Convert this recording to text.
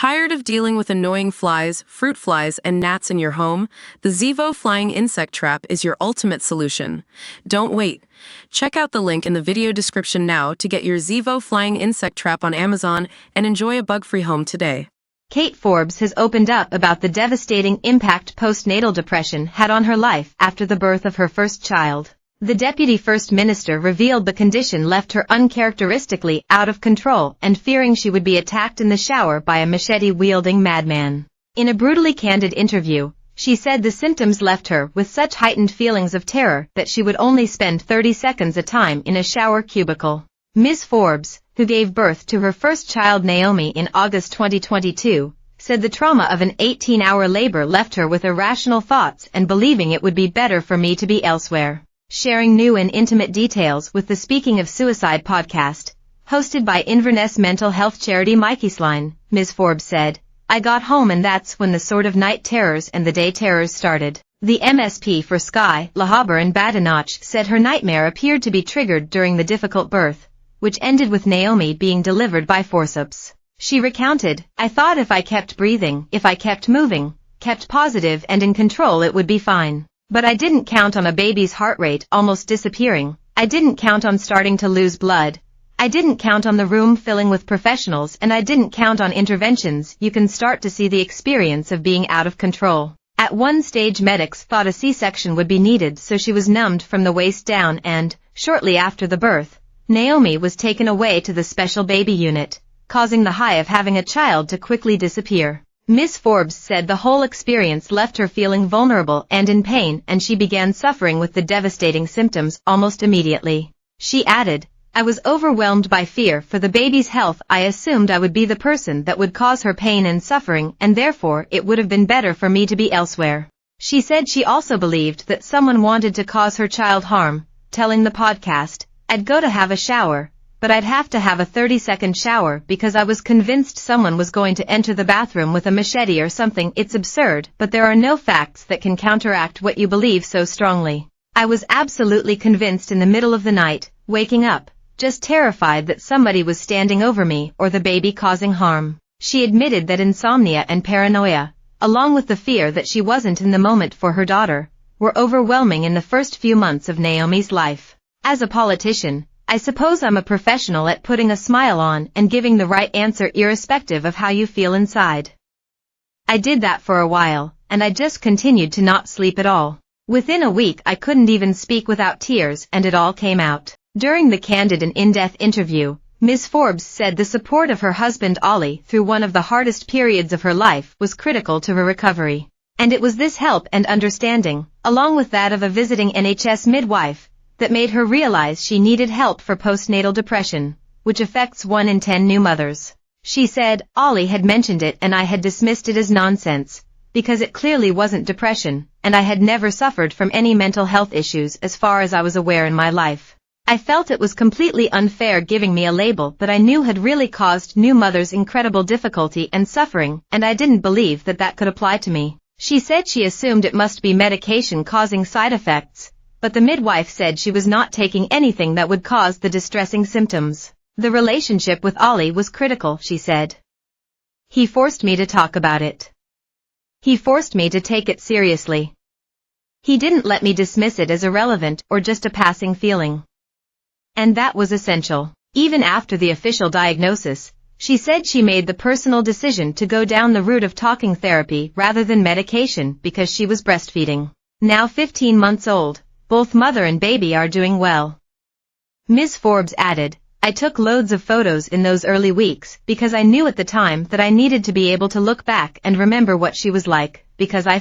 Tired of dealing with annoying flies, fruit flies, and gnats in your home? The Zevo Flying Insect Trap is your ultimate solution. Don't wait. Check out the link in the video description now to get your Zevo Flying Insect Trap on Amazon and enjoy a bug-free home today. Kate Forbes has opened up about the devastating impact postnatal depression had on her life after the birth of her first child. The Deputy First Minister revealed the condition left her uncharacteristically out of control and fearing she would be attacked in the shower by a machete-wielding madman. In a brutally candid interview, she said the symptoms left her with such heightened feelings of terror that she would only spend 30 seconds a time in a shower cubicle. Ms. Forbes, who gave birth to her first child Naomi in August 2022, said the trauma of an 18-hour labor left her with irrational thoughts and believing it would be better for me to be elsewhere. Sharing new and intimate details with the Speaking of Suicide podcast, hosted by Inverness mental health charity Mikey's-Line, Ms. Forbes said, "I got home and that's when the sort of night terrors and the day terrors started." The MSP for Skye, Lahaber and Badenoch said her nightmare appeared to be triggered during the difficult birth, which ended with Naomi being delivered by forceps. She recounted, "I thought if I kept breathing, if I kept moving, kept positive and in control it would be fine. But I didn't count on a baby's heart rate almost disappearing. I didn't count on starting to lose blood. I didn't count on the room filling with professionals and I didn't count on interventions." You can start to see the experience of being out of control. At one stage medics thought a C-section would be needed, so she was numbed from the waist down and, shortly after the birth, Naomi was taken away to the special baby unit, causing the high of having a child to quickly disappear. Ms. Forbes said the whole experience left her feeling vulnerable and in pain and she began suffering with the devastating symptoms almost immediately. She added, "I was overwhelmed by fear for the baby's health. I assumed I would be the person that would cause her pain and suffering and therefore it would have been better for me to be elsewhere." She said she also believed that someone wanted to cause her child harm, telling the podcast, "I'd go to have a shower, but I'd have to have a 30-second shower because I was convinced someone was going to enter the bathroom with a machete or something. It's absurd, but there are no facts that can counteract what you believe so strongly. I was absolutely convinced in the middle of the night, waking up, just terrified that somebody was standing over me or the baby causing harm." She admitted that insomnia and paranoia, along with the fear that she wasn't in the moment for her daughter, were overwhelming in the first few months of Naomi's life. "As a politician, I suppose I'm a professional at putting a smile on and giving the right answer irrespective of how you feel inside. I did that for a while, and I just continued to not sleep at all. Within a week I couldn't even speak without tears and it all came out." During the candid and in-depth interview, Ms. Forbes said the support of her husband Ollie through one of the hardest periods of her life was critical to her recovery. And it was this help and understanding, along with that of a visiting NHS midwife, that made her realize she needed help for postnatal depression, which affects 1 in 10 new mothers. She said, "Ollie had mentioned it and I had dismissed it as nonsense, because it clearly wasn't depression, and I had never suffered from any mental health issues as far as I was aware in my life. I felt it was completely unfair giving me a label that I knew had really caused new mothers incredible difficulty and suffering, and I didn't believe that that could apply to me." She said she assumed it must be medication causing side effects, but the midwife said she was not taking anything that would cause the distressing symptoms. "The relationship with Ollie was critical," she said. "He forced me to talk about it. He forced me to take it seriously. He didn't let me dismiss it as irrelevant or just a passing feeling. And that was essential." Even after the official diagnosis, she said she made the personal decision to go down the route of talking therapy rather than medication because she was breastfeeding. Now 15 months old, both mother and baby are doing well. Ms. Forbes added, "I took loads of photos in those early weeks because I knew at the time that I needed to be able to look back and remember what she was like, because I